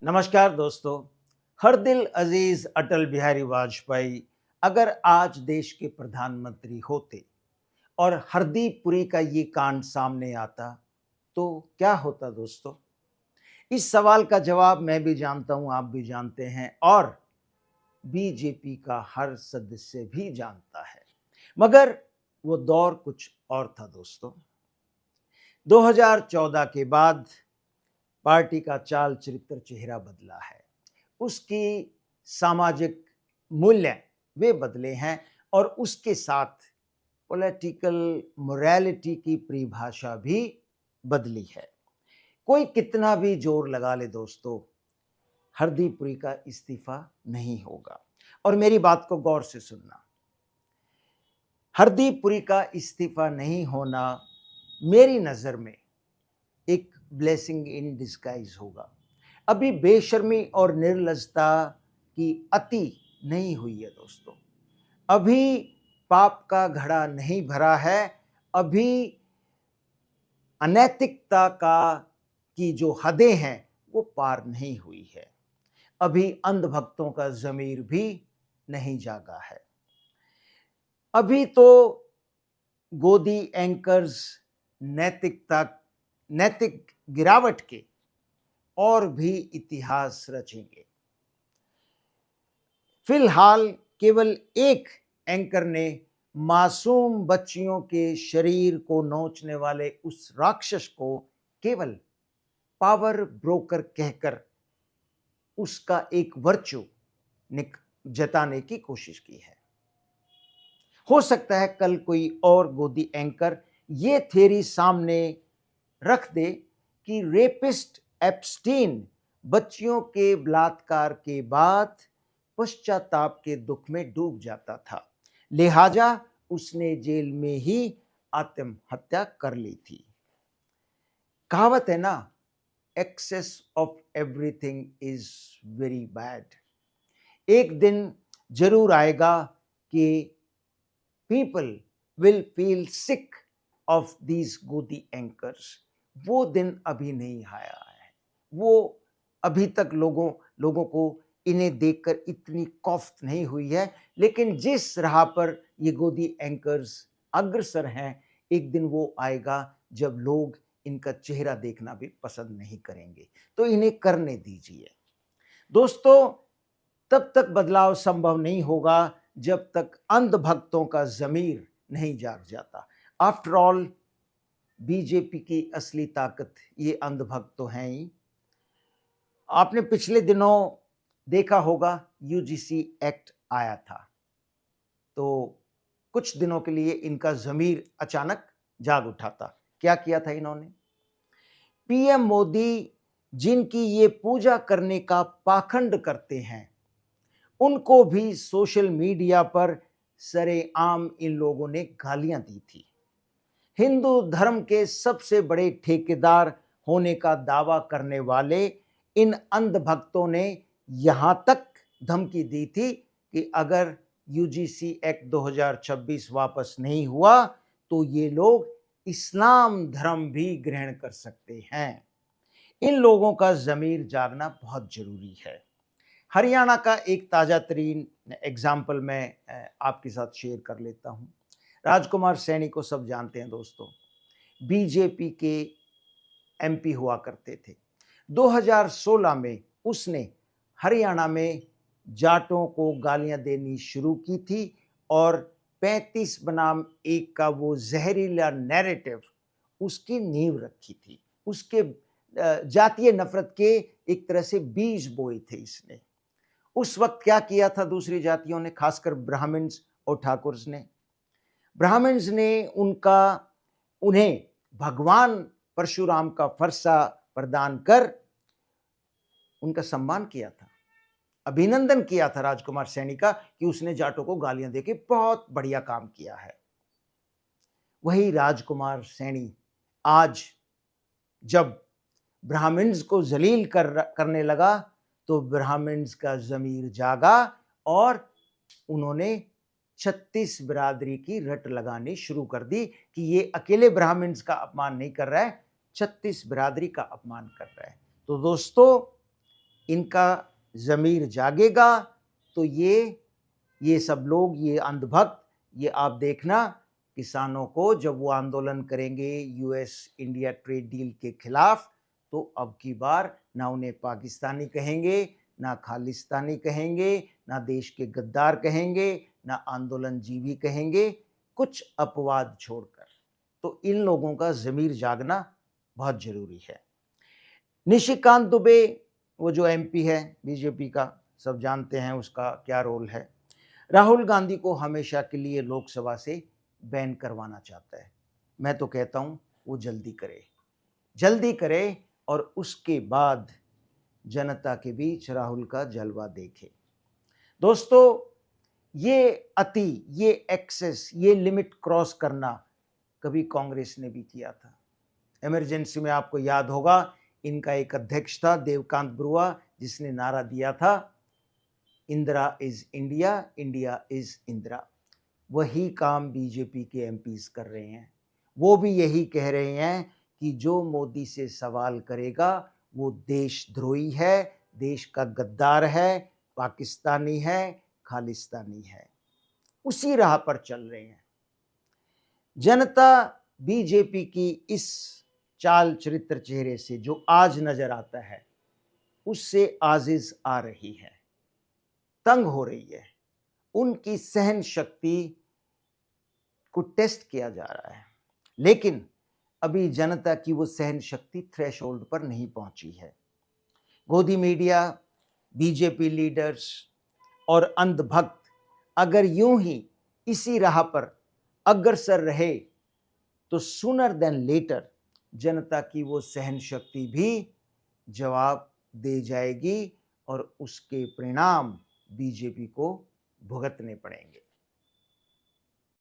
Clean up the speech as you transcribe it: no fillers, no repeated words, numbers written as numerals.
नमस्कार दोस्तों। हर दिल अजीज अटल बिहारी वाजपेयी अगर आज देश के प्रधानमंत्री होते और हरदीप पुरी का ये कांड सामने आता तो क्या होता दोस्तों? इस सवाल का जवाब मैं भी जानता हूं, आप भी जानते हैं और बीजेपी का हर सदस्य भी जानता है। मगर वो दौर कुछ और था दोस्तों। 2014 के बाद पार्टी का चाल चरित्र चेहरा बदला है। उसकी सामाजिक मूल्य वे बदले हैं और उसके साथ पॉलिटिकल मोरालिटी की परिभाषा भी बदली है। कोई कितना भी जोर लगा ले दोस्तों, हरदीप पुरी का इस्तीफा नहीं होगा। और मेरी बात को गौर से सुनना, हरदीप पुरी का इस्तीफा नहीं होना मेरी नज़र में एक ब्लेसिंग इन डिस्गाइज होगा। अभी बेशर्मी और निर्लजता की अति नहीं हुई है दोस्तों। अभी पाप का घड़ा नहीं भरा है। अभी अनैतिकता की जो हदें हैं वो पार नहीं हुई है। अभी अंधभक्तों का ज़मीर भी नहीं जागा है। अभी तो गोदी एंकर्स नैतिक गिरावट के और भी इतिहास रचेंगे। फिलहाल केवल एक एंकर ने मासूम बच्चियों के शरीर को नोचने वाले उस राक्षस को केवल पावर ब्रोकर कहकर उसका एक वर्चू जताने की कोशिश की है। हो सकता है कल कोई और गोदी एंकर ये थ्योरी सामने रख दे कि रेपिस्ट एप्स्टीन बच्चियों के बलात्कार के बाद पश्चाताप के दुख में डूब जाता था, लिहाजा उसने जेल में ही आत्महत्या कर ली थी। कहावत है ना, excess of everything is very bad. एक दिन जरूर आएगा कि people will feel sick of these गोदी एंकर्स। वो दिन अभी नहीं आया है। वो अभी तक लोगों को इन्हें देखकर इतनी कौफ्त नहीं हुई है। लेकिन जिस राह पर ये गोदी एंकर्स अग्रसर हैं, एक दिन वो आएगा जब लोग इनका चेहरा देखना भी पसंद नहीं करेंगे। तो इन्हें करने दीजिए दोस्तों। तब तक बदलाव संभव नहीं होगा जब तक अंधभक्तों का ज़मीर नहीं जाग जाता। आफ्टर ऑल बीजेपी की असली ताकत ये अंधभक्त तो हैं ही। आपने पिछले दिनों देखा होगा यूजीसी एक्ट आया था, तो कुछ दिनों के लिए इनका ज़मीर अचानक जाग उठा था। क्या किया था इन्होंने? पीएम मोदी जिनकी ये पूजा करने का पाखंड करते हैं, उनको भी सोशल मीडिया पर सरेआम इन लोगों ने गालियां दी थी। हिंदू धर्म के सबसे बड़े ठेकेदार होने का दावा करने वाले इन अंधभक्तों ने यहां तक धमकी दी थी कि अगर यूजीसी एक्ट 2026 वापस नहीं हुआ तो ये लोग इस्लाम धर्म भी ग्रहण कर सकते हैं। इन लोगों का ज़मीर जागना बहुत जरूरी है। हरियाणा का एक ताज़ा तरीन एग्जाम्पल मैं आपके साथ शेयर कर लेता हूँ। राजकुमार सैनी को सब जानते हैं दोस्तों, बीजेपी के एमपी हुआ करते थे। 2016 में उसने हरियाणा में जाटों को गालियां देनी शुरू की थी और 35 बनाम 1 का वो जहरीला नैरेटिव उसकी नींव रखी थी। उसके जातीय नफरत के एक तरह से बीज बोए थे इसने। उस वक्त क्या किया था दूसरी जातियों ने, खासकर ब्राह्मण्स और ठाकुर्स ने? ब्राह्मण्स ने उन्हें भगवान परशुराम का फरसा प्रदान कर उनका सम्मान किया था, अभिनंदन किया था राजकुमार सैनी का कि उसने जाटों को गालियां देके बहुत बढ़िया काम किया है। वही राजकुमार सैनी आज जब ब्राह्मण्स को जलील करने लगा तो ब्राह्मण्स का ज़मीर जागा और उन्होंने 36 बिरादरी की रट लगानी शुरू कर दी कि ये अकेले ब्राह्मण्स का अपमान नहीं कर रहा है, 36 बिरादरी का अपमान कर रहा है। तो दोस्तों, इनका ज़मीर जागेगा तो ये सब लोग, ये अंधभक्त, ये आप देखना किसानों को जब वो आंदोलन करेंगे यूएस इंडिया ट्रेड डील के खिलाफ, तो अब की बार ना उन्हें पाकिस्तानी कहेंगे, ना खालिस्तानी कहेंगे, ना देश के गद्दार कहेंगे, ना आंदोलन जीवी कहेंगे, कुछ अपवाद छोड़कर। तो इन लोगों का ज़मीर जागना बहुत ज़रूरी है। निशिकांत दुबे, वो जो एमपी है बीजेपी का, सब जानते हैं उसका क्या रोल है। राहुल गांधी को हमेशा के लिए लोकसभा से बैन करवाना चाहता है। मैं तो कहता हूं वो जल्दी करे और उसके बाद जनता के बीच राहुल का जलवा देखे। दोस्तों, ये अति, ये एक्सेस, ये लिमिट क्रॉस करना कभी कांग्रेस ने भी किया था। इमरजेंसी में आपको याद होगा, इनका एक अध्यक्ष था देवकांत बरुआ, जिसने नारा दिया था Indira is India, India is Indira. वही काम बीजेपी के एमपीज कर रहे हैं। वो भी यही कह रहे हैं कि जो मोदी से सवाल करेगा वो देशद्रोही है, देश का गद्दार है, पाकिस्तानी है, खालिस्तानी है। उसी राह पर चल रहे हैं। जनता बीजेपी की इस चाल चरित्र चेहरे से जो आज नजर आता है उससे आजिज आ रही है, तंग हो रही है। उनकी सहन शक्ति को टेस्ट किया जा रहा है, लेकिन अभी जनता की वो सहन शक्ति थ्रेशोल्ड पर नहीं पहुंची है। गोदी मीडिया, बीजेपी लीडर्स और अंधभक्त अगर यूं ही इसी राह पर अग्रसर रहे तो सूनर देन लेटर जनता की वो सहन शक्ति भी जवाब दे जाएगी और उसके परिणाम बीजेपी को भुगतने पड़ेंगे।